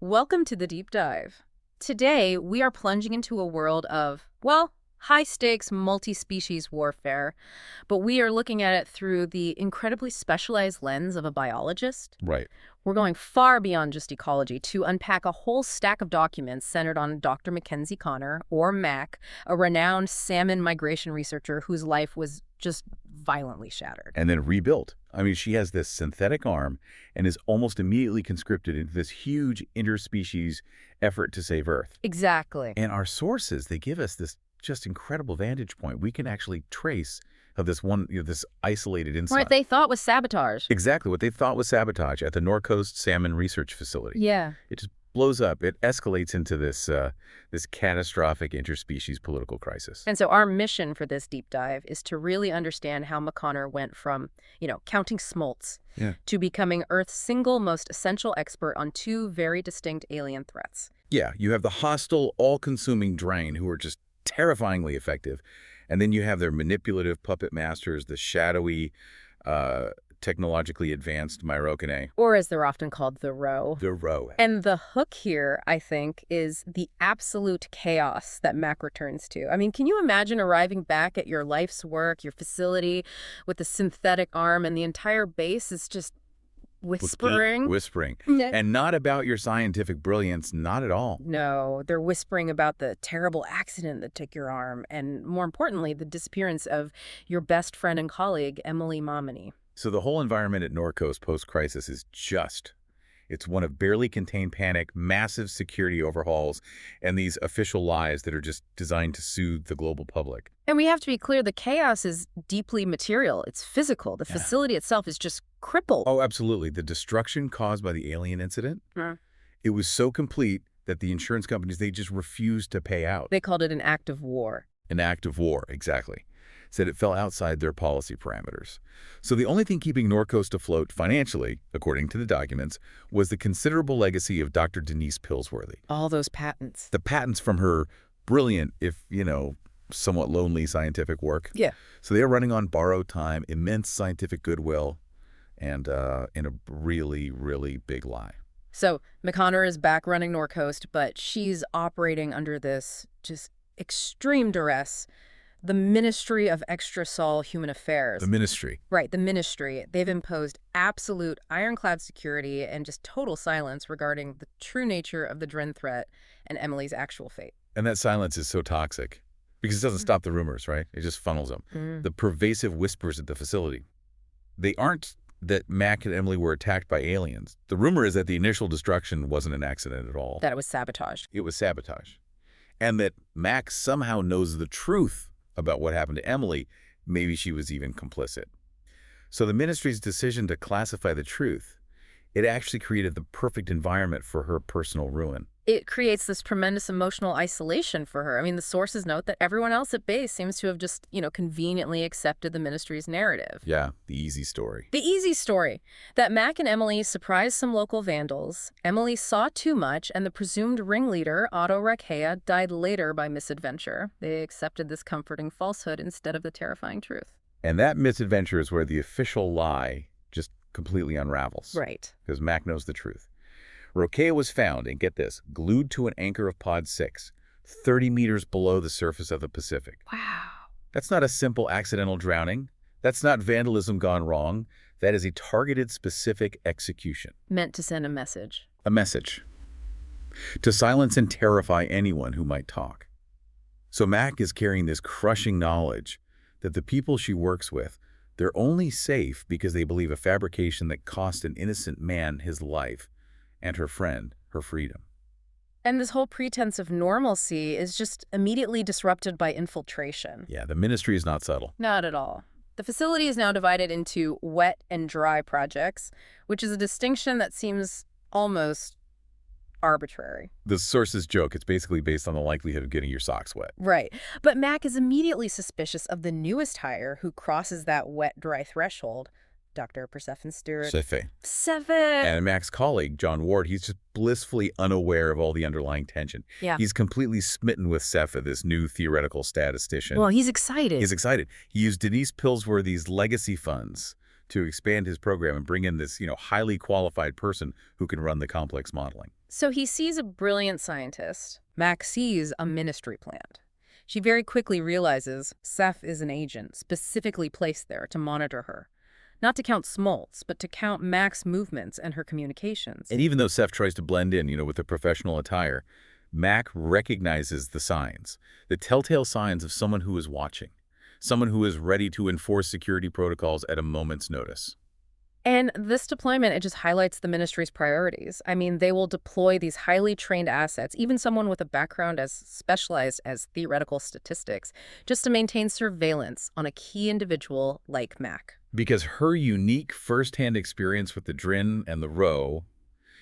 Welcome to the Deep Dive. Today, we are plunging into a world of, well, high-stakes, multi-species warfare, but we are looking at it through the incredibly specialized lens of a biologist. Right. We're going far beyond just ecology to unpack a whole stack of documents centered on Dr. Mackenzie Connor, or Mac, a renowned salmon migration researcher whose life was just violently shattered. And then rebuilt. I mean, she has this synthetic arm and is almost immediately conscripted into this huge interspecies effort to save Earth. Exactly. And our sources, they give us this just incredible vantage point. We can actually trace of this one, this isolated insight. What they thought was sabotage. Exactly what they thought was sabotage at the North Coast Salmon Research Facility. Yeah. It just blows up. It escalates into this this catastrophic interspecies political crisis. And so our mission for this deep dive is to really understand how McConnor went from, counting smolts to becoming Earth's single most essential expert on two very distinct alien threats. Yeah, you have the hostile, all-consuming drain who are just terrifyingly effective. And then you have their manipulative puppet masters, the shadowy, technologically advanced Myrokinei. Or as they're often called, the Row. The Row. And the hook here, I think, is the absolute chaos that Mac returns to. I mean, can you imagine arriving back at your life's work, your facility, with a synthetic arm, and the entire base is just whispering? Whispering. And not about your scientific brilliance, not at all. No, they're whispering about the terrible accident that took your arm, and more importantly, the disappearance of your best friend and colleague, Emily Momini. So the whole environment at Norcoast post-crisis is it's one of barely contained panic, massive security overhauls, and these official lies that are just designed to soothe the global public. And we have to be clear, the chaos is deeply material. It's physical. The facility itself is just crippled. Oh, absolutely. The destruction caused by the alien incident, it was so complete that the insurance companies, they just refused to pay out. They called it an act of war. An act of war, exactly. Said it fell outside their policy parameters. So the only thing keeping Norcoast afloat financially, according to the documents, was the considerable legacy of Dr. Denise Pillsworthy. All those patents. The patents from her brilliant, if, somewhat lonely scientific work. Yeah. So they are running on borrowed time, immense scientific goodwill, and in a really, really big lie. So McConnor is back running Norcoast, but she's operating under this just extreme duress. The Ministry of Extrasol Human Affairs. The ministry. Right, the ministry. They've imposed absolute ironclad security and just total silence regarding the true nature of the Dren threat and Emily's actual fate. And that silence is so toxic because it doesn't stop the rumors, right? It just funnels them. The pervasive whispers at the facility. They aren't that Mac and Emily were attacked by aliens. The rumor is that the initial destruction wasn't an accident at all. That it was sabotage. It was sabotage. And that Mac somehow knows the truth about what happened to Emily. Maybe she was even complicit. So the ministry's decision to classify the truth, it actually created the perfect environment for her personal ruin. It creates this tremendous emotional isolation for her. I mean, the sources note that everyone else at base seems to have just, conveniently accepted the ministry's narrative. Yeah, the easy story. The easy story. That Mac and Emily surprised some local vandals, Emily saw too much, and the presumed ringleader, Otto Rakea, died later by misadventure. They accepted this comforting falsehood instead of the terrifying truth. And that misadventure is where the official lie just completely unravels. Right. Because Mac knows the truth. Rakea was found, and get this, glued to an anchor of Pod 6, 30 meters below the surface of the Pacific. Wow. That's not a simple accidental drowning. That's not vandalism gone wrong. That is a targeted, specific execution. Meant to send a message. A message. To silence and terrify anyone who might talk. So Mac is carrying this crushing knowledge that the people she works with, they're only safe because they believe a fabrication that cost an innocent man his life and her friend her freedom. And this whole pretense of normalcy is just immediately disrupted by infiltration. Yeah, the ministry is not subtle. Not at all. The facility is now divided into wet and dry projects, which is a distinction that seems almost arbitrary. The sources joke it's basically based on the likelihood of getting your socks wet. Right. But Mac is immediately suspicious of the newest hire who crosses that wet-dry threshold, Dr. Persephone Stewart. Seven. And Mac's colleague, John Ward, he's just blissfully unaware of all the underlying tension. Yeah. He's completely smitten with Cepha, this new theoretical statistician. Well, he's excited. He's excited. He used Denise Pillsworthy's legacy funds to expand his program and bring in this, highly qualified person who can run the complex modeling. So he sees a brilliant scientist. Mac sees a ministry plant. She very quickly realizes Seth is an agent specifically placed there to monitor her. Not to count smolts, but to count Mac's movements and her communications. And even though Seth tries to blend in, with the professional attire, Mac recognizes the signs, the telltale signs of someone who is watching, someone who is ready to enforce security protocols at a moment's notice. And this deployment, it just highlights the ministry's priorities. I mean, they will deploy these highly trained assets, even someone with a background as specialized as theoretical statistics, just to maintain surveillance on a key individual like Mac. Because her unique first-hand experience with the Drin and the Roe,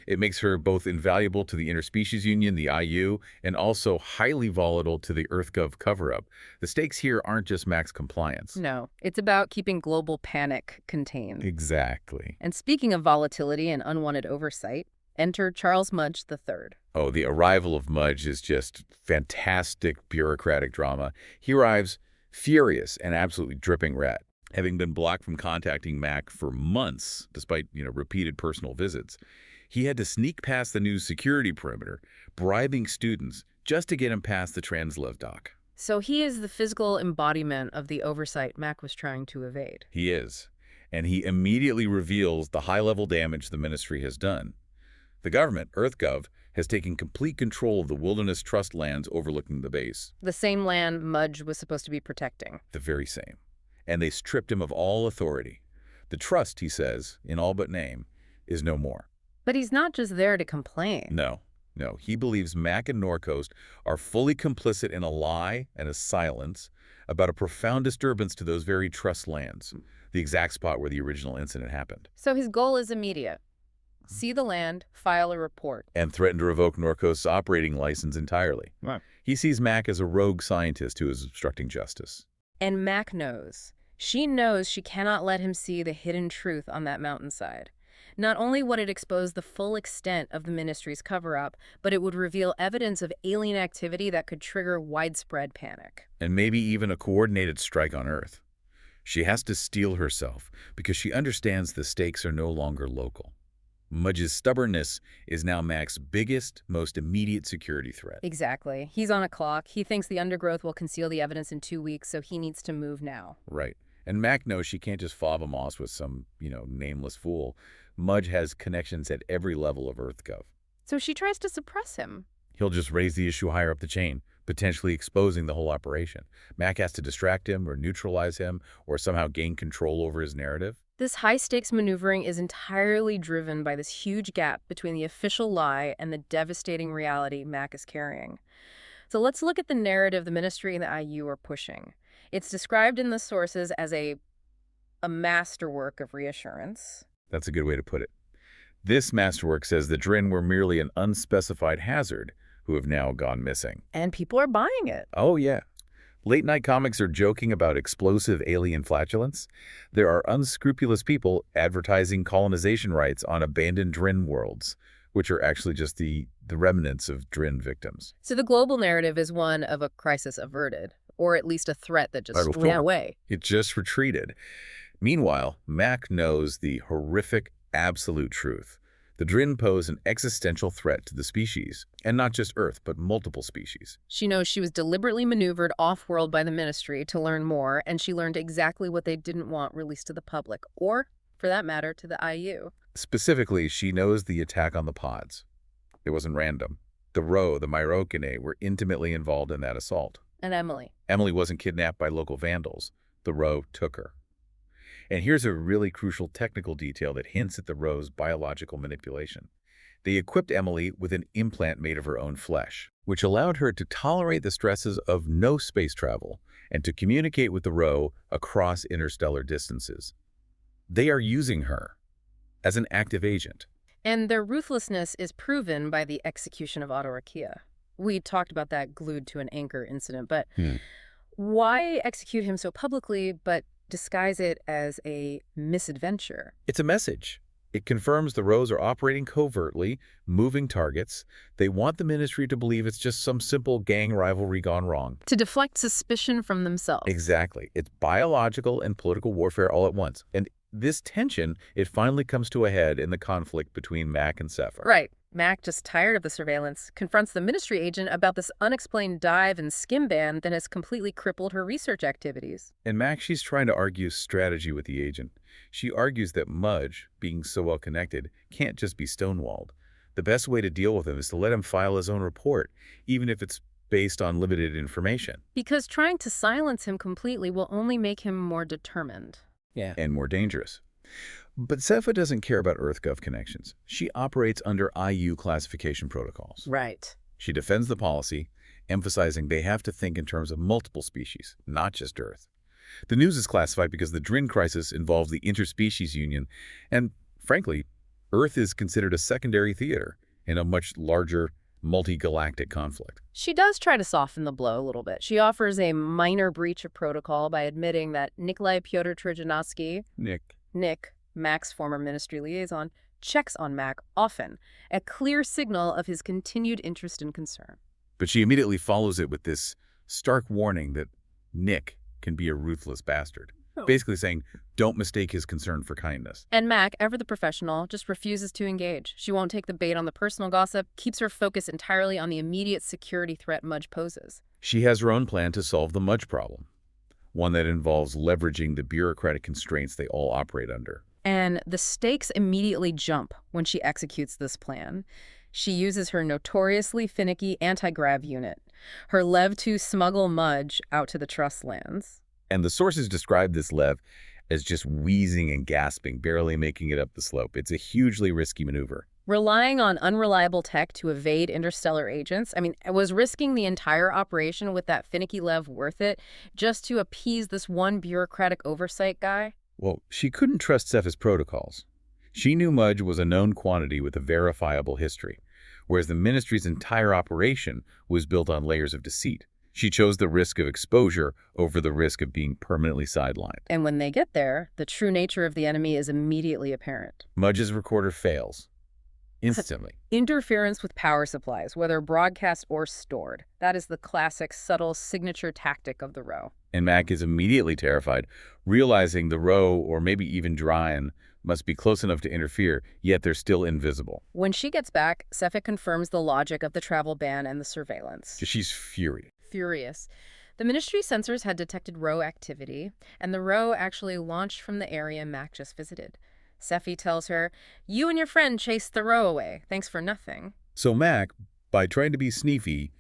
it makes her both invaluable to the Interspecies Union, the IU, and also highly volatile to the EarthGov cover-up. The stakes here aren't just Mac's compliance. No, it's about keeping global panic contained. Exactly. And speaking of volatility and unwanted oversight, enter Charles Mudge III. Oh, the arrival of Mudge is just fantastic bureaucratic drama. He arrives furious and absolutely dripping red, having been blocked from contacting Mac for months, despite, repeated personal visits. He had to sneak past the new security perimeter, bribing students just to get him past the Translev dock. So he is the physical embodiment of the oversight Mac was trying to evade. He is. And he immediately reveals the high-level damage the ministry has done. The government, EarthGov, has taken complete control of the Wilderness Trust lands overlooking the base. The same land Mudge was supposed to be protecting. The very same. And they stripped him of all authority. The trust, he says, in all but name, is no more. But he's not just there to complain. No. He believes Mac and Norcoast are fully complicit in a lie and a silence about a profound disturbance to those very trust lands, the exact spot where the original incident happened. So his goal is immediate. See the land, file a report. And threaten to revoke Norcoast's operating license entirely. Right. He sees Mac as a rogue scientist who is obstructing justice. And Mac knows. She knows she cannot let him see the hidden truth on that mountainside. Not only would it expose the full extent of the ministry's cover-up, but it would reveal evidence of alien activity that could trigger widespread panic. And maybe even a coordinated strike on Earth. She has to steel herself because she understands the stakes are no longer local. Mudge's stubbornness is now Mac's biggest, most immediate security threat. Exactly. He's on a clock. He thinks the undergrowth will conceal the evidence in 2 weeks, so he needs to move now. Right. And Mac knows she can't just fob him off with some, nameless fool. Mudge has connections at every level of EarthGov. So she tries to suppress him. He'll just raise the issue higher up the chain, potentially exposing the whole operation. Mac has to distract him or neutralize him or somehow gain control over his narrative. This high-stakes maneuvering is entirely driven by this huge gap between the official lie and the devastating reality Mac is carrying. So let's look at the narrative the ministry and the IU are pushing. It's described in the sources as a masterwork of reassurance. That's a good way to put it. This masterwork says the Drin were merely an unspecified hazard who have now gone missing. And people are buying it. Oh, yeah. Late-night comics are joking about explosive alien flatulence. There are unscrupulous people advertising colonization rights on abandoned Drin worlds, which are actually just the remnants of Drin victims. So the global narrative is one of a crisis averted, or at least a threat that just ran away. It just retreated. Meanwhile, Mac knows the horrific, absolute truth. The Drin pose an existential threat to the species, and not just Earth, but multiple species. She knows she was deliberately maneuvered off-world by the ministry to learn more, and she learned exactly what they didn't want released to the public, or, for that matter, to the IU. Specifically, she knows the attack on the pods. It wasn't random. The Roe, the Myrokinase, were intimately involved in that assault. And Emily. Emily wasn't kidnapped by local vandals. The Roe took her. And here's a really crucial technical detail that hints at the Roe's biological manipulation. They equipped Emily with an implant made of her own flesh, which allowed her to tolerate the stresses of no space travel and to communicate with the Roe across interstellar distances. They are using her as an active agent. And their ruthlessness is proven by the execution of Autorakia. We talked about that glued to an anchor incident, but why execute him so publicly but disguise it as a misadventure? It's a message. It confirms the Roes are operating covertly, moving targets. They want the ministry to believe it's just some simple gang rivalry gone wrong. To deflect suspicion from themselves. Exactly. It's biological and political warfare all at once. And this tension, it finally comes to a head in the conflict between Mac and Sephir. Right. Mac, just tired of the surveillance, confronts the ministry agent about this unexplained dive and skim ban that has completely crippled her research activities. And Mac, she's trying to argue strategy with the agent. She argues that Mudge, being so well connected, can't just be stonewalled. The best way to deal with him is to let him file his own report, even if it's based on limited information. Because trying to silence him completely will only make him more determined. Yeah. And more dangerous. But Cepha doesn't care about EarthGov connections. She operates under IU classification protocols. Right. She defends the policy, emphasizing they have to think in terms of multiple species, not just Earth. The news is classified because the Drin crisis involves the interspecies union, and, frankly, Earth is considered a secondary theater in a much larger, multi-galactic conflict. She does try to soften the blow a little bit. She offers a minor breach of protocol by admitting that Nikolai Pyotr Trzenaski, Nick, Mac's former ministry liaison, checks on Mac often, a clear signal of his continued interest and concern. But she immediately follows it with this stark warning that Nick can be a ruthless bastard, basically saying, don't mistake his concern for kindness. And Mac, ever the professional, just refuses to engage. She won't take the bait on the personal gossip, keeps her focus entirely on the immediate security threat Mudge poses. She has her own plan to solve the Mudge problem, one that involves leveraging the bureaucratic constraints they all operate under. And the stakes immediately jump when she executes this plan. She uses her notoriously finicky anti-grav unit, her Lev to smuggle Mudge out to the trust lands. And the sources describe this Lev as just wheezing and gasping, barely making it up the slope. It's a hugely risky maneuver. Relying on unreliable tech to evade interstellar agents, was risking the entire operation with that finicky Lev worth it just to appease this one bureaucratic oversight guy? Well, she couldn't trust Cepha's protocols. She knew Mudge was a known quantity with a verifiable history, whereas the ministry's entire operation was built on layers of deceit. She chose the risk of exposure over the risk of being permanently sidelined. And when they get there, the true nature of the enemy is immediately apparent. Mudge's recorder fails. Instantly. Interference with power supplies, whether broadcast or stored. That is the classic, subtle signature tactic of the Row. And Mac is immediately terrified, realizing the Row, or maybe even Dryan, must be close enough to interfere, yet they're still invisible. When she gets back, Cepha confirms the logic of the travel ban and the surveillance. She's Furious. The ministry sensors had detected Row activity, and the Row actually launched from the area Mac just visited. Cepha tells her, "You and your friend chased the Row away. Thanks for nothing." So Mac, by trying to be sneaky,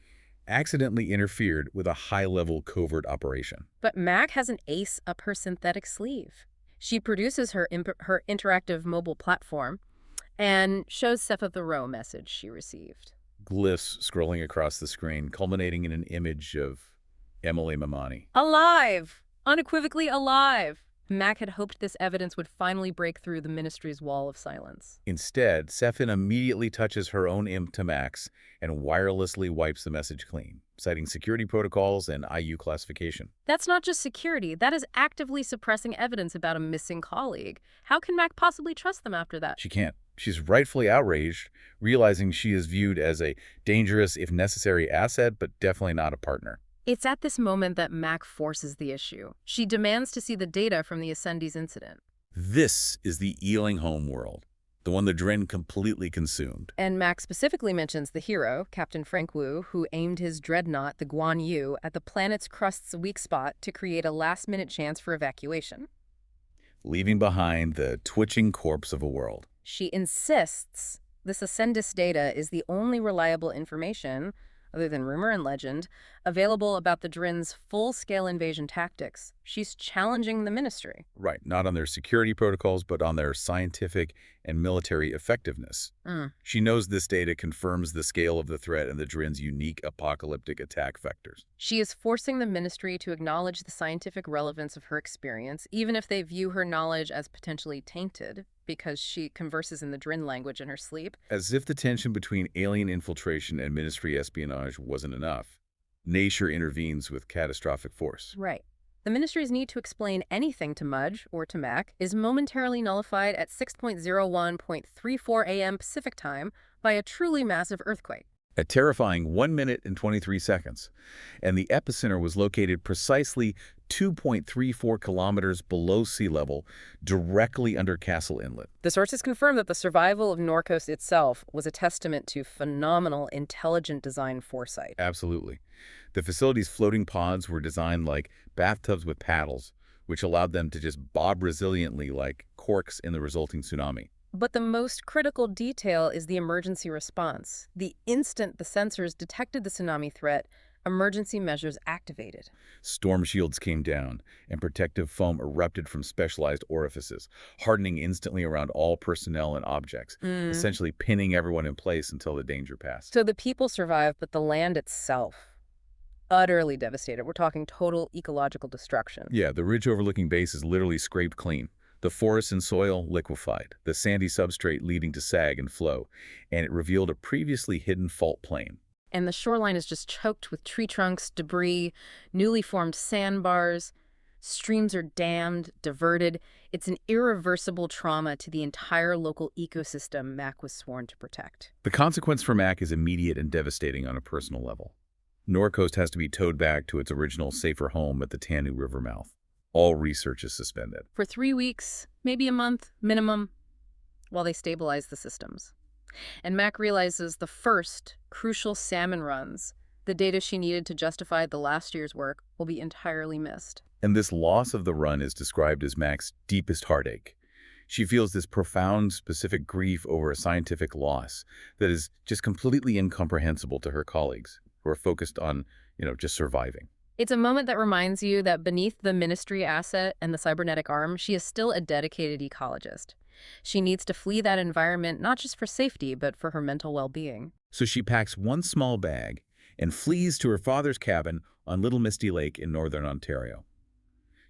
accidentally interfered with a high-level covert operation. But Mac has an ace up her synthetic sleeve. She produces her interactive mobile platform and shows Cepha the Row message she received. Glyphs scrolling across the screen, culminating in an image of Emily Mamani. Alive! Unequivocally alive! Mac had hoped this evidence would finally break through the ministry's wall of silence. Instead, Cepha immediately touches her own imp to Mac's and wirelessly wipes the message clean, citing security protocols and IU classification. That's not just security. That is actively suppressing evidence about a missing colleague. How can Mac possibly trust them after that? She can't. She's rightfully outraged, realizing she is viewed as a dangerous, if necessary, asset, but definitely not a partner. It's at this moment that Mac forces the issue. She demands to see the data from the Ascendies incident. This is the Ealing home world, the one the Drin completely consumed. And Mac specifically mentions the hero, Captain Frank Wu, who aimed his dreadnought, the Guan Yu, at the planet's crust's weak spot to create a last-minute chance for evacuation, leaving behind the twitching corpse of a world. She insists this Ascendis data is the only reliable information, other than rumor and legend, available about the Drin's full-scale invasion tactics. She's challenging the ministry. Right, not on their security protocols, but on their scientific and military effectiveness. She knows this data confirms the scale of the threat and the Drin's unique apocalyptic attack vectors. She is forcing the ministry to acknowledge the scientific relevance of her experience, even if they view her knowledge as potentially tainted, because she converses in the Drin language in her sleep. As if the tension between alien infiltration and ministry espionage wasn't enough, nature intervenes with catastrophic force. Right. The ministry's need to explain anything to Mudge, or to Mac, is momentarily nullified at 6:01.34 a.m. Pacific time by a truly massive earthquake. A terrifying 1 minute and 23 seconds. And the epicenter was located precisely 2.34 kilometers below sea level, directly under Castle Inlet. The sources confirm that the survival of Norcos itself was a testament to phenomenal intelligent design foresight. Absolutely. The facility's floating pods were designed like bathtubs with paddles, which allowed them to just bob resiliently like corks in the resulting tsunami. But the most critical detail is the emergency response. The instant the sensors detected the tsunami threat, emergency measures activated. Storm shields came down, and protective foam erupted from specialized orifices, hardening instantly around all personnel and objects, essentially pinning everyone in place until the danger passed. So the people survived, but the land itself, utterly devastated. We're talking total ecological destruction. Yeah, the ridge overlooking base is literally scraped clean. The forest and soil liquefied, the sandy substrate leading to sag and flow, and it revealed a previously hidden fault plane. And the shoreline is just choked with tree trunks, debris, newly formed sandbars. Streams are dammed, diverted. It's an irreversible trauma to the entire local ecosystem Mac was sworn to protect. The consequence for Mac is immediate and devastating on a personal level. Norcoast has to be towed back to its original safer home at the Tanu River mouth. All research is suspended. For 3 weeks, maybe a month, minimum, while they stabilize the systems. And Mac realizes the first crucial salmon runs, the data she needed to justify the last year's work, will be entirely missed. And this loss of the run is described as Mac's deepest heartache. She feels this profound, specific grief over a scientific loss that is just completely incomprehensible to her colleagues who are focused on, just surviving. It's a moment that reminds you that beneath the ministry asset and the cybernetic arm, she is still a dedicated ecologist. She needs to flee that environment not just for safety, but for her mental well-being. So she packs one small bag and flees to her father's cabin on Little Misty Lake in northern Ontario.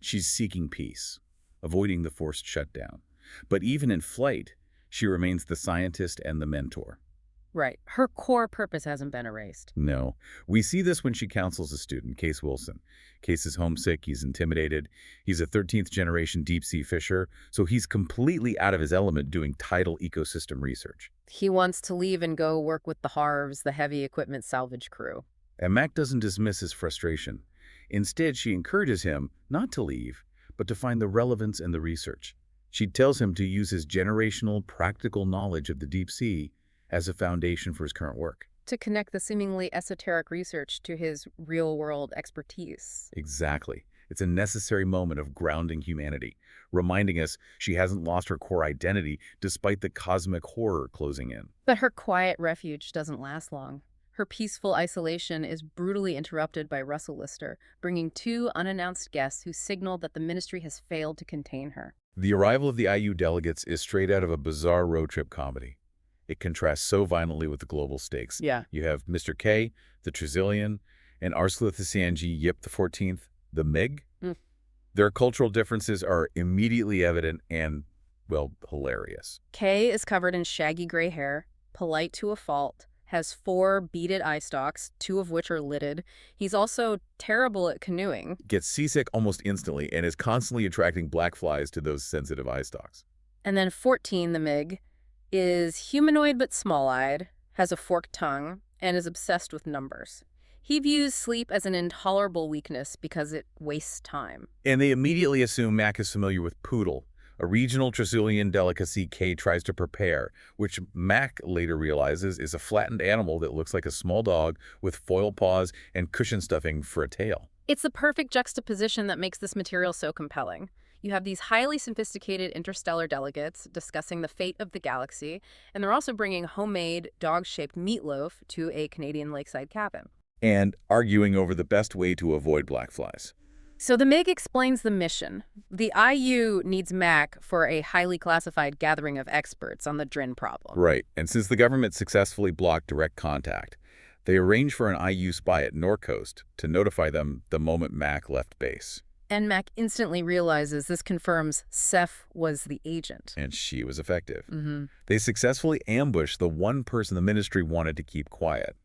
She's seeking peace, avoiding the forced shutdown. But even in flight, she remains the scientist and the mentor. Right. Her core purpose hasn't been erased. No. We see this when she counsels a student, Case Wilson. Case is homesick, he's intimidated. He's a 13th-generation deep-sea fisher, so he's completely out of his element doing tidal ecosystem research. He wants to leave and go work with the Harves, the heavy equipment salvage crew. And Mac doesn't dismiss his frustration. Instead, she encourages him not to leave, but to find the relevance in the research. She tells him to use his generational, practical knowledge of the deep sea as a foundation for his current work. To connect the seemingly esoteric research to his real-world expertise. Exactly. It's a necessary moment of grounding humanity, reminding us she hasn't lost her core identity despite the cosmic horror closing in. But her quiet refuge doesn't last long. Her peaceful isolation is brutally interrupted by Russell Lister, bringing 2 unannounced guests who signal that the ministry has failed to contain her. The arrival of the IU delegates is straight out of a bizarre road trip comedy. It contrasts so violently with the global stakes. Yeah. You have Mr. K, the Trizillion, and Arslithisianji Yip the 14th, the Mig. Their cultural differences are immediately evident and, well, hilarious. Kay is covered in shaggy gray hair, polite to a fault, has 4 beaded eye stalks, 2 of which are lidded. He's also terrible at canoeing. Gets seasick almost instantly and is constantly attracting black flies to those sensitive eye stalks. And then 14, the Mig, is humanoid but small-eyed, has a forked tongue, and is obsessed with numbers. He views sleep as an intolerable weakness because it wastes time. And they immediately assume Mac is familiar with Poodle, a regional Trizillion delicacy Kay tries to prepare, which Mac later realizes is a flattened animal that looks like a small dog with foil paws and cushion stuffing for a tail. It's the perfect juxtaposition that makes this material so compelling. You have these highly sophisticated interstellar delegates discussing the fate of the galaxy, and they're also bringing homemade dog-shaped meatloaf to a Canadian lakeside cabin. And arguing over the best way to avoid black flies. So the MiG explains the mission. The IU needs Mac for a highly classified gathering of experts on the Drin problem. Right, and since the government successfully blocked direct contact, they arranged for an IU spy at Norcoast to notify them the moment Mac left base. And Mac instantly realizes this confirms Seth was the agent. And she was effective. They successfully ambushed the one person the ministry wanted to keep quiet.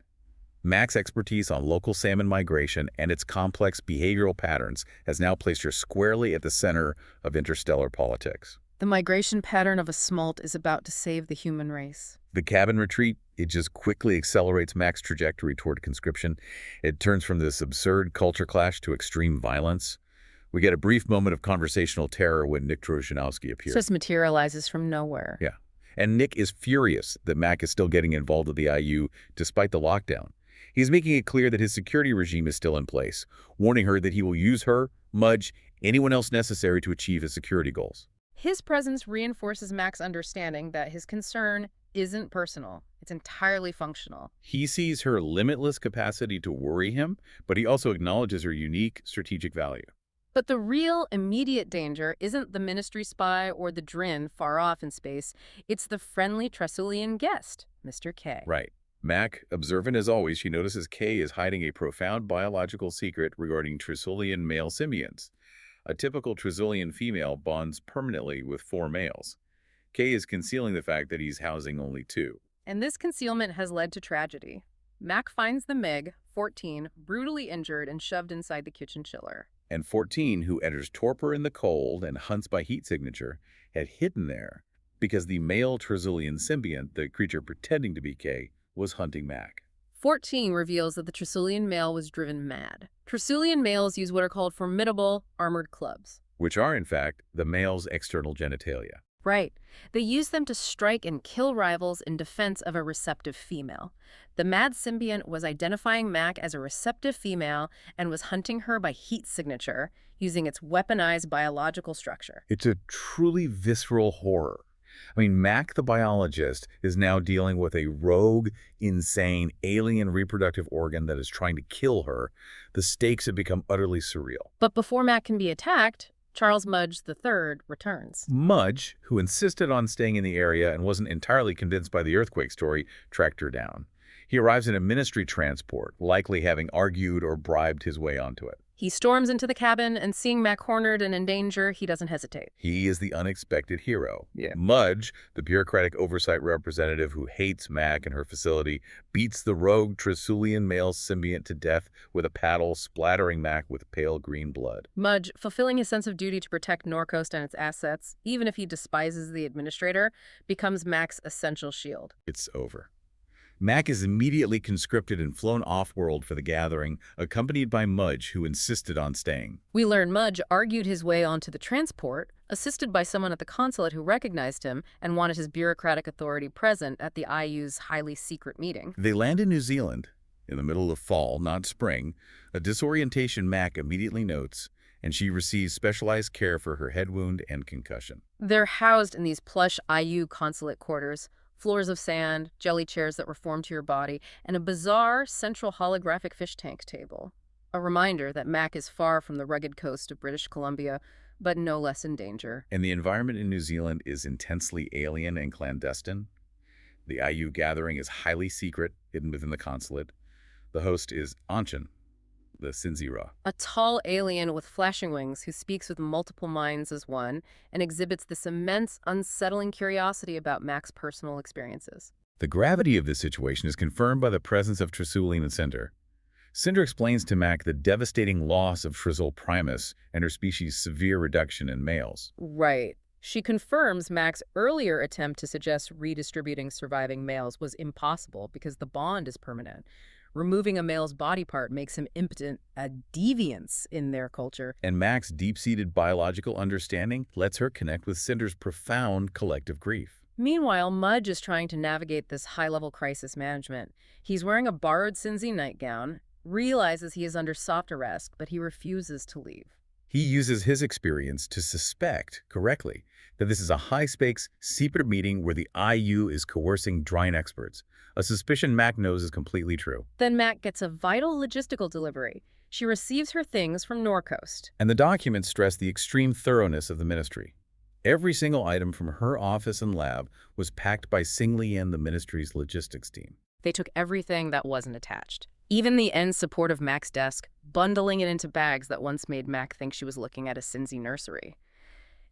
Mac's expertise on local salmon migration and its complex behavioral patterns has now placed her squarely at the center of interstellar politics. The migration pattern of a smolt is about to save the human race. The cabin retreat, it just quickly accelerates Mac's trajectory toward conscription. It turns from this absurd culture clash to extreme violence. We get a brief moment of conversational terror when Nick Troshanowski appears. Just materializes from nowhere. Yeah. And Nick is furious that Mac is still getting involved with the IU despite the lockdown. He's making it clear that his security regime is still in place, warning her that he will use her, Mudge, anyone else necessary to achieve his security goals. His presence reinforces Mac's understanding that his concern isn't personal. It's entirely functional. He sees her limitless capacity to worry him, but he also acknowledges her unique strategic value. But the real immediate danger isn't the ministry spy or the Drin far off in space. It's the friendly Tresulian guest, Mr. K. Right. Mac, observant as always, she notices K is hiding a profound biological secret regarding Tresulian male symbionts. A typical Tresulian female bonds permanently with 4 males. K is concealing the fact that he's housing only 2. And this concealment has led to tragedy. Mac finds the Meg, 14, brutally injured and shoved inside the kitchen chiller. And 14, who enters torpor in the cold and hunts by heat signature, had hidden there because the male Tresulian symbiont, the creature pretending to be K, was hunting Mac. 14 reveals that the Tresulian male was driven mad. Tresulian males use what are called formidable armored clubs. Which are, in fact, the male's external genitalia. Right. They use them to strike and kill rivals in defense of a receptive female. The mad symbiont was identifying Mac as a receptive female and was hunting her by heat signature, using its weaponized biological structure. It's a truly visceral horror. I mean, Mac the biologist is now dealing with a rogue, insane, alien reproductive organ that is trying to kill her. The stakes have become utterly surreal. But before Mac can be attacked, Charles Mudge III returns. Mudge, who insisted on staying in the area and wasn't entirely convinced by the earthquake story, tracked her down. He arrives in a ministry transport, likely having argued or bribed his way onto it. He storms into the cabin, and seeing Mac cornered and in danger, he doesn't hesitate. He is the unexpected hero. Yeah. Mudge, the bureaucratic oversight representative who hates Mac and her facility, beats the rogue Tresulian male symbiont to death with a paddle, splattering Mac with pale green blood. Mudge, fulfilling his sense of duty to protect Norcoast and its assets, even if he despises the administrator, becomes Mac's essential shield. It's over. Mac is immediately conscripted and flown off-world for the gathering, accompanied by Mudge, who insisted on staying. We learn Mudge argued his way onto the transport, assisted by someone at the consulate who recognized him and wanted his bureaucratic authority present at the IU's highly secret meeting. They land in New Zealand, in the middle of fall, not spring, a disorientation Mac immediately notes, and she receives specialized care for her head wound and concussion. They're housed in these plush IU consulate quarters, floors of sand, jelly chairs that reform to your body, and a bizarre central holographic fish tank table. A reminder that Mac is far from the rugged coast of British Columbia, but no less in danger. And the environment in New Zealand is intensely alien and clandestine. The IU gathering is highly secret, hidden within the consulate. The host is Anshin, the Sinzira. A tall alien with flashing wings who speaks with multiple minds as one and exhibits this immense, unsettling curiosity about Mac's personal experiences. The gravity of this situation is confirmed by the presence of Tresulian and Cinder. Cinder explains to Mac the devastating loss of Tresul primus and her species' severe reduction in males. Right. She confirms Mac's earlier attempt to suggest redistributing surviving males was impossible because the bond is permanent. Removing a male's body part makes him impotent, a deviance in their culture. And Mac's deep-seated biological understanding lets her connect with Cinder's profound collective grief. Meanwhile, Mudge is trying to navigate this high-level crisis management. He's wearing a borrowed Cinzi nightgown, realizes he is under soft arrest, but he refuses to leave. He uses his experience to suspect, correctly, that this is a high-stakes, secret meeting where the IU is coercing Drine experts, a suspicion Mac knows is completely true. Then Mac gets a vital logistical delivery. She receives her things from Norcoast. And the documents stress the extreme thoroughness of the ministry. Every single item from her office and lab was packed by Sing Li and the ministry's logistics team. They took everything that wasn't attached. Even the end support of Mac's desk, bundling it into bags that once made Mac think she was looking at a Cinzi nursery.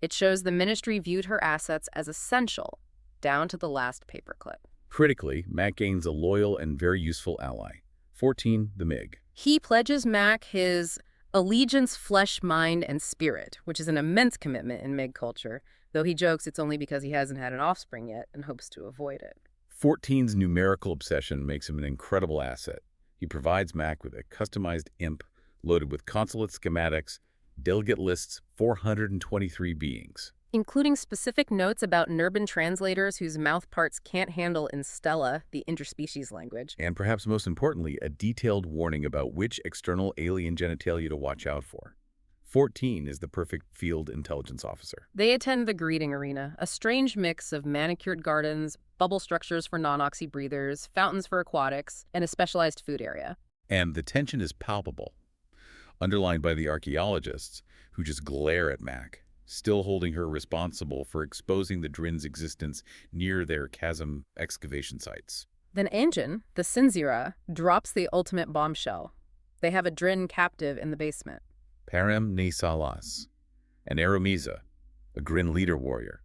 It shows the ministry viewed her assets as essential, down to the last paperclip. Critically, Mac gains a loyal and very useful ally. 14, the MiG. He pledges Mac his allegiance, flesh, mind, and spirit, which is an immense commitment in MiG culture, though he jokes it's only because he hasn't had an offspring yet and hopes to avoid it. 14's numerical obsession makes him an incredible asset. He provides Mac with a customized imp loaded with consulate schematics, delegate lists, 423 beings. Including specific notes about Nurban translators whose mouth parts can't handle Instella, the interspecies language. And perhaps most importantly, a detailed warning about which external alien genitalia to watch out for. 14 is the perfect field intelligence officer. They attend the greeting arena, a strange mix of manicured gardens, bubble structures for non-oxy breathers, fountains for aquatics, and a specialized food area. And the tension is palpable, underlined by the archaeologists who just glare at Mac, still holding her responsible for exposing the Drin's existence near their chasm excavation sites. Then Anjin, the Sinzira, drops the ultimate bombshell. They have a Drin captive in the basement. Param ne Salas, an Aromisa, a Grin leader warrior.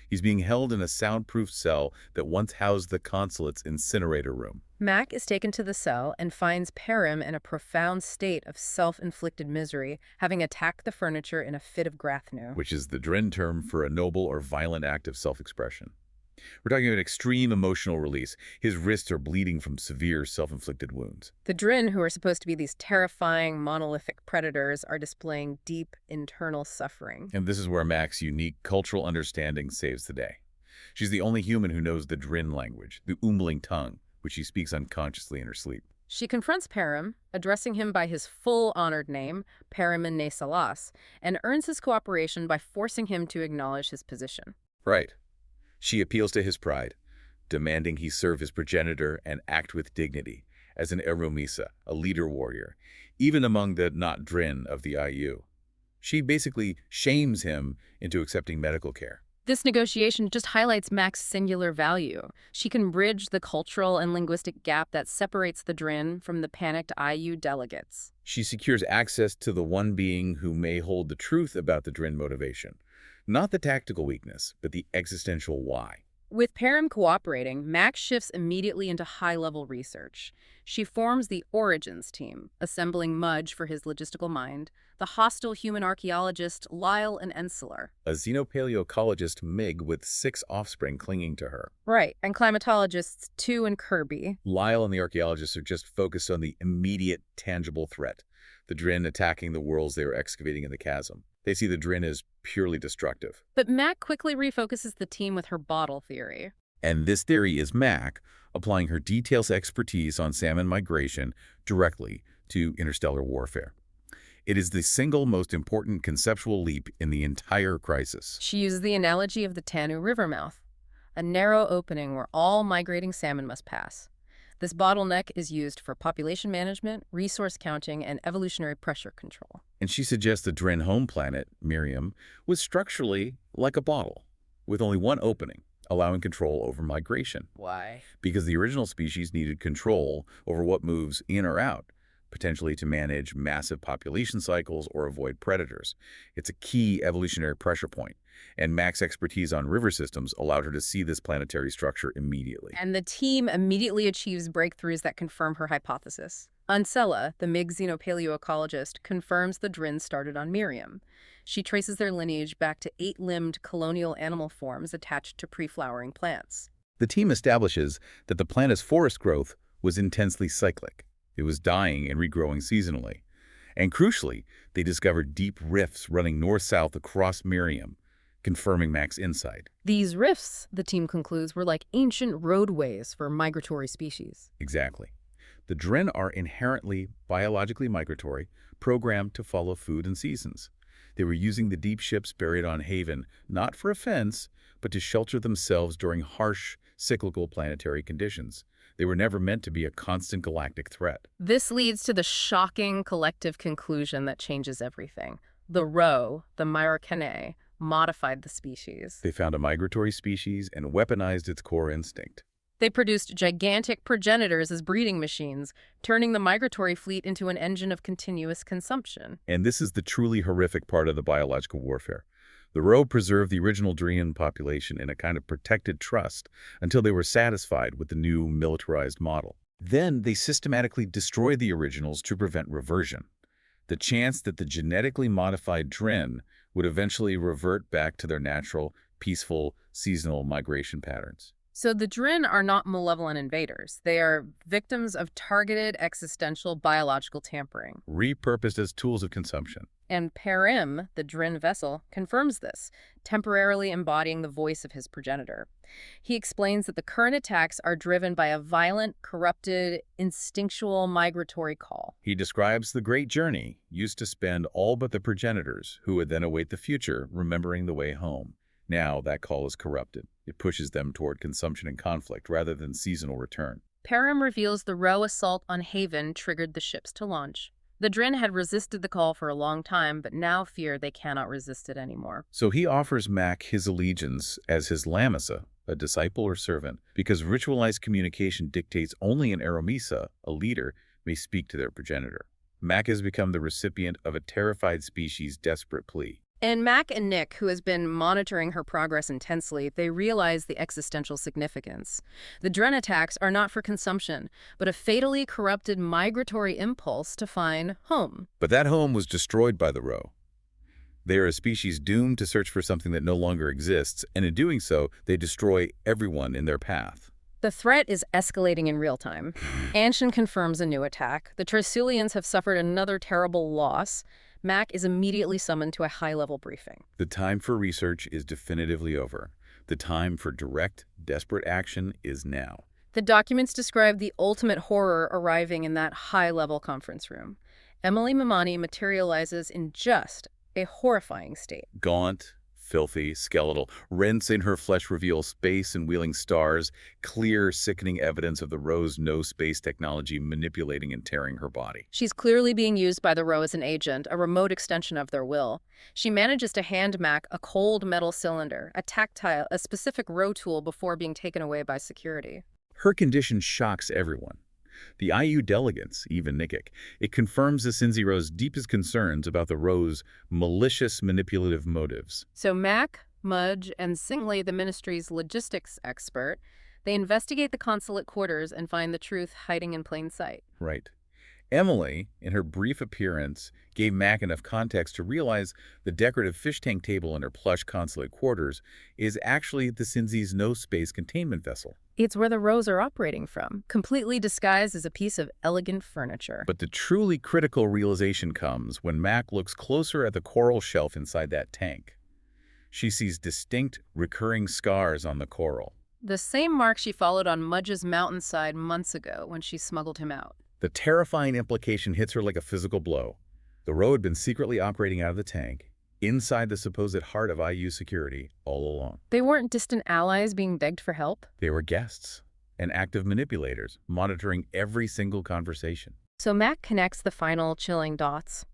He's being held in a soundproof cell that once housed the consulate's incinerator room. Mac is taken to the cell and finds Param in a profound state of self-inflicted misery, having attacked the furniture in a fit of Grathnu. Which is the Drin term for a noble or violent act of self-expression. We're talking about extreme emotional release. His wrists are bleeding from severe self-inflicted wounds. The Drin, who are supposed to be these terrifying, monolithic predators, are displaying deep internal suffering. And this is where Mac's unique cultural understanding saves the day. She's the only human who knows the Drin language, the Umbling tongue, which she speaks unconsciously in her sleep. She confronts Param, addressing him by his full honored name, Paramin Ne Salas, and earns his cooperation by forcing him to acknowledge his position. Right. She appeals to his pride, demanding he serve his progenitor and act with dignity as an Eromisa, a leader warrior, even among the not Drin of the IU. She basically shames him into accepting medical care. This negotiation just highlights Mac's singular value. She can bridge the cultural and linguistic gap that separates the Drin from the panicked IU delegates. She secures access to the one being who may hold the truth about the Drin motivation. Not the tactical weakness, but the existential why. With Param cooperating, Mac shifts immediately into high-level research. She forms the Origins team, assembling Mudge for his logistical mind, the hostile human archaeologist Lyle and Enselar. A xenopaleocologist Mig with 6 offspring clinging to her. Right, and climatologists Tu and Kirby. Lyle and the archaeologists are just focused on the immediate, tangible threat, the Drin attacking the worlds they are excavating in the chasm. They see the Drin as purely destructive. But Mac quickly refocuses the team with her bottle theory. And this theory is Mac applying her details expertise on salmon migration directly to interstellar warfare. It is the single most important conceptual leap in the entire crisis. She uses the analogy of the Tanu River mouth, a narrow opening where all migrating salmon must pass. This bottleneck is used for population management, resource counting, and evolutionary pressure control. And she suggests the Drin home planet, Miriam, was structurally like a bottle, with only one opening, allowing control over migration. Why? Because the original species needed control over what moves in or out, potentially to manage massive population cycles or avoid predators. It's a key evolutionary pressure point, and Mac's expertise on river systems allowed her to see this planetary structure immediately. And the team immediately achieves breakthroughs that confirm her hypothesis. Ancella, the Mig xenopaleoecologist, confirms the Drin started on Miriam. She traces their lineage back to 8-limbed colonial animal forms attached to pre-flowering plants. The team establishes that the planet's forest growth was intensely cyclic. It was dying and regrowing seasonally. And crucially, they discovered deep rifts running north-south across Miriam, confirming Mac's insight. These rifts, the team concludes, were like ancient roadways for migratory species. Exactly. The Drin are inherently biologically migratory, programmed to follow food and seasons. They were using the deep ships buried on Haven not for offense, but to shelter themselves during harsh, cyclical planetary conditions. They were never meant to be a constant galactic threat. This leads to the shocking collective conclusion that changes everything. The Ro, the Myrokenae, modified the species. They found a migratory species and weaponized its core instinct. They produced gigantic progenitors as breeding machines, turning the migratory fleet into an engine of continuous consumption. And this is the truly horrific part of the biological warfare. The Ro preserved the original Drian population in a kind of protected trust until they were satisfied with the new militarized model. Then they systematically destroyed the originals to prevent reversion. The chance that the genetically modified Drin would eventually revert back to their natural, peaceful, seasonal migration patterns So the Drin are not malevolent invaders. They are victims of targeted existential biological tampering. Repurposed as tools of consumption. And Perim, the Drin vessel, confirms this, temporarily embodying the voice of his progenitor. He explains that the current attacks are driven by a violent, corrupted, instinctual migratory call. He describes the great journey used to spend all but the progenitors, who would then await the future, remembering the way home. Now that call is corrupted. It pushes them toward consumption and conflict rather than seasonal return. Perim reveals the Roe assault on Haven triggered the ships to launch. The Drin had resisted the call for a long time, but now fear they cannot resist it anymore. So he offers Mac his allegiance as his lamasa, a disciple or servant, because ritualized communication dictates only an Aramisa, a leader, may speak to their progenitor. Mac has become the recipient of a terrified species' desperate plea. And Mac and Nick, who has been monitoring her progress intensely, they realize the existential significance. The Dren attacks are not for consumption, but a fatally corrupted migratory impulse to find home. But that home was destroyed by the Roe. They are a species doomed to search for something that no longer exists, and in doing so, they destroy everyone in their path. The threat is escalating in real time. Anshin confirms a new attack. The Tersulians have suffered another terrible loss. Mac is immediately summoned to a high-level briefing. The time for research is definitively over. The time for direct, desperate action is now. The documents describe the ultimate horror arriving in that high-level conference room. Emily Mamani materializes in just a horrifying state. Gaunt, filthy, skeletal, rents in her flesh reveal space and wheeling stars, clear, sickening evidence of the Roe's no-space technology manipulating and tearing her body. She's clearly being used by the Roe as an agent, a remote extension of their will. She manages to hand Mac a cold metal cylinder, a specific Roe tool before being taken away by security. Her condition shocks everyone. The IU delegates, even Nikik. It confirms the Sinziro's deepest concerns about the Roe's malicious manipulative motives. So Mac, Mudge, and Singley, the ministry's logistics expert, they investigate the consulate quarters and find the truth hiding in plain sight. Right. Emily, in her brief appearance, gave Mac enough context to realize the decorative fish tank table in her plush consulate quarters is actually the Sinzi's no-space containment vessel. It's where the Roes are operating from, completely disguised as a piece of elegant furniture. But the truly critical realization comes when Mac looks closer at the coral shelf inside that tank. She sees distinct, recurring scars on the coral. The same mark she followed on Mudge's mountainside months ago when she smuggled him out. The terrifying implication hits her like a physical blow. The Roe had been secretly operating out of the tank, inside the supposed heart of IU security, all along. They weren't distant allies being begged for help. They were guests and active manipulators, monitoring every single conversation. So Mac connects the final chilling dots.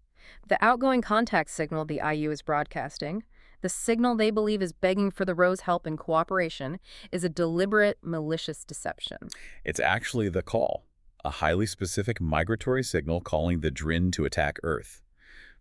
The outgoing contact signal the IU is broadcasting, the signal they believe is begging for the Roe's help and cooperation, is a deliberate, malicious deception. It's actually the call, a highly specific migratory signal calling the Drin to attack Earth.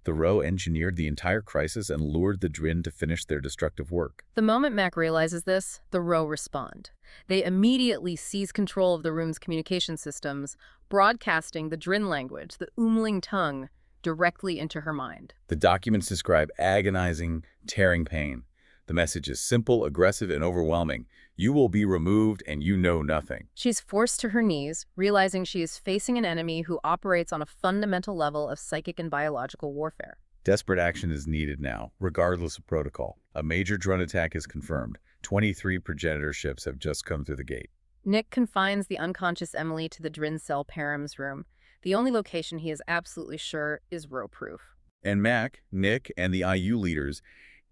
The Roe engineered the entire crisis and lured the Drin to finish their destructive work. The moment Mac realizes this, the Roe respond. They immediately seize control of the room's communication systems, broadcasting the Drin language, the Umling tongue, directly into her mind. The documents describe agonizing, tearing pain. The message is simple, aggressive, and overwhelming. You will be removed and you know nothing. She's forced to her knees, realizing she is facing an enemy who operates on a fundamental level of psychic and biological warfare. Desperate action is needed now, regardless of protocol. A major drone attack is confirmed. 23 progenitor ships have just come through the gate. Nick confines the unconscious Emily to the Drin cell Perim's room. The only location he is absolutely sure is Roe-proof. And Mac, Nick, and the IU leaders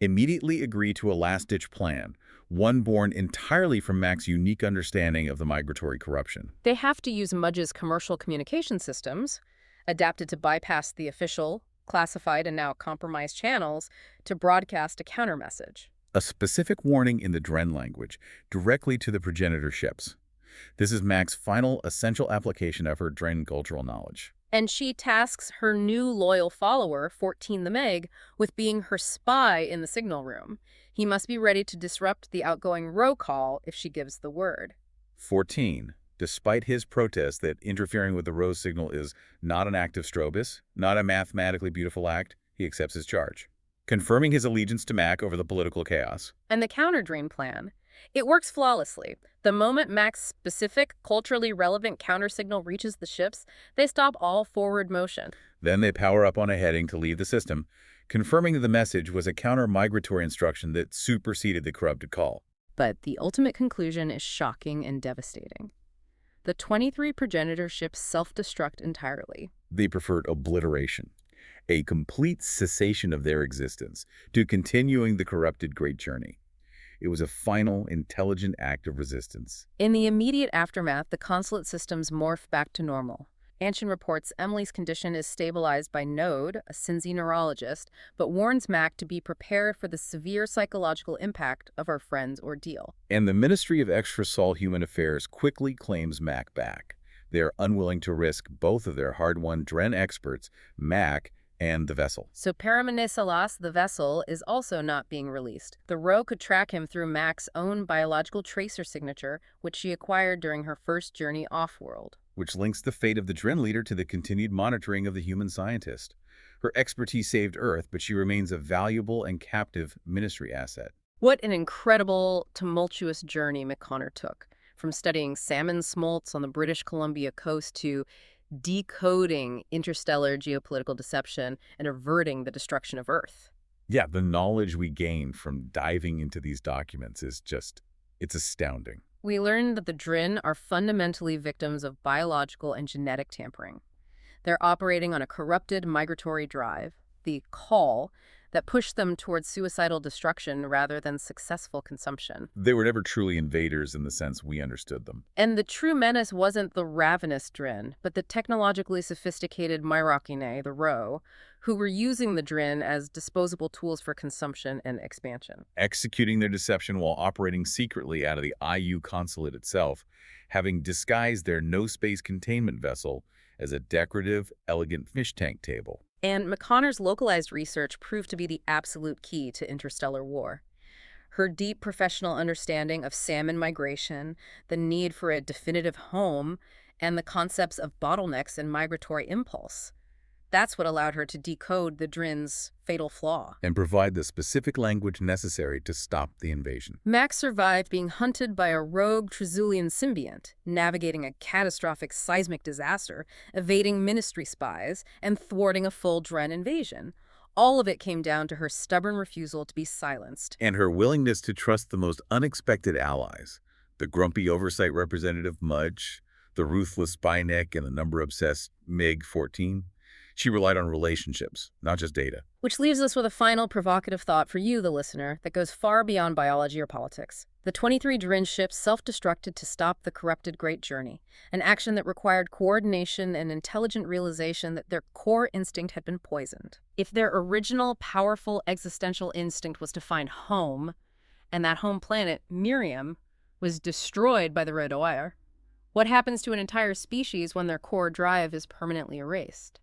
immediately agree to a last-ditch plan, one born entirely from Mac's unique understanding of the migratory corruption. They have to use Mudge's commercial communication systems, adapted to bypass the official, classified, and now compromised channels, to broadcast a countermessage. A specific warning in the Dren language, directly to the progenitor ships. This is Mac's final essential application of her Dren cultural knowledge. And she tasks her new loyal follower, 14 the Meg, with being her spy in the signal room. He must be ready to disrupt the outgoing Roe call if she gives the word. 14, despite his protest that interfering with the Roe signal is not an act of strobus, not a mathematically beautiful act, he accepts his charge, confirming his allegiance to Mac over the political chaos. And the counter-dream plan. It works flawlessly. The moment Mac's specific, culturally relevant countersignal reaches the ships, they stop all forward motion. Then they power up on a heading to leave the system, confirming that the message was a counter-migratory instruction that superseded the corrupted call. But the ultimate conclusion is shocking and devastating. The 23 progenitor ships self-destruct entirely. They preferred obliteration, a complete cessation of their existence, to continuing the corrupted Great Journey. It was a final, intelligent act of resistance. In the immediate aftermath, the consulate systems morph back to normal. Anshin reports Emily's condition is stabilized by Node, a Cincy neurologist, but warns Mac to be prepared for the severe psychological impact of our friend's ordeal. And the Ministry of Extra-Sol Human Affairs quickly claims Mac back. They are unwilling to risk both of their hard-won Dren experts, Mac and the vessel. So Paramenesalas, the vessel, is also not being released. The Roe could track him through Mac's own biological tracer signature, which she acquired during her first journey off-world. Which links the fate of the Dren leader to the continued monitoring of the human scientist. Her expertise saved Earth, but she remains a valuable and captive Ministry asset. What an incredible, tumultuous journey McConnor took, from studying salmon smolts on the British Columbia coast to decoding interstellar geopolitical deception and averting the destruction of Earth. Yeah, the knowledge we gain from diving into these documents is it's astounding. We learned that the Drin are fundamentally victims of biological and genetic tampering. They're operating on a corrupted migratory drive, the call, that pushed them towards suicidal destruction rather than successful consumption. They were never truly invaders in the sense we understood them. And the true menace wasn't the ravenous Drin, but the technologically sophisticated Myrockine, the Roe, who were using the Drin as disposable tools for consumption and expansion. Executing their deception while operating secretly out of the IU consulate itself, having disguised their no-space containment vessel as a decorative, elegant fish tank table. And McConnor's localized research proved to be the absolute key to interstellar war. Her deep professional understanding of salmon migration, the need for a definitive home, and the concepts of bottlenecks and migratory impulse. That's what allowed her to decode the Drin's fatal flaw. And provide the specific language necessary to stop the invasion. Max survived being hunted by a rogue Trezulian symbiont, navigating a catastrophic seismic disaster, evading Ministry spies, and thwarting a full Dren invasion. All of it came down to her stubborn refusal to be silenced. And her willingness to trust the most unexpected allies. The grumpy oversight representative Mudge, the ruthless Spyneck, and the number-obsessed MiG-14. She relied on relationships, not just data. Which leaves us with a final provocative thought for you, the listener, that goes far beyond biology or politics. The 23 Drin ships self-destructed to stop the corrupted Great Journey, an action that required coordination and intelligent realization that their core instinct had been poisoned. If their original, powerful existential instinct was to find home, and that home planet, Miriam, was destroyed by the Redoire, what happens to an entire species when their core drive is permanently erased?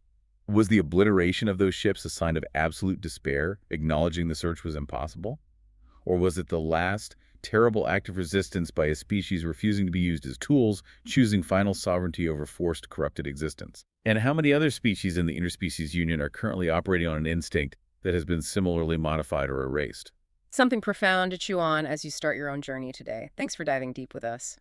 Was the obliteration of those ships a sign of absolute despair, acknowledging the search was impossible? Or was it the last, terrible act of resistance by a species refusing to be used as tools, choosing final sovereignty over forced, corrupted existence? And how many other species in the interspecies union are currently operating on an instinct that has been similarly modified or erased? Something profound to chew on as you start your own journey today. Thanks for diving deep with us.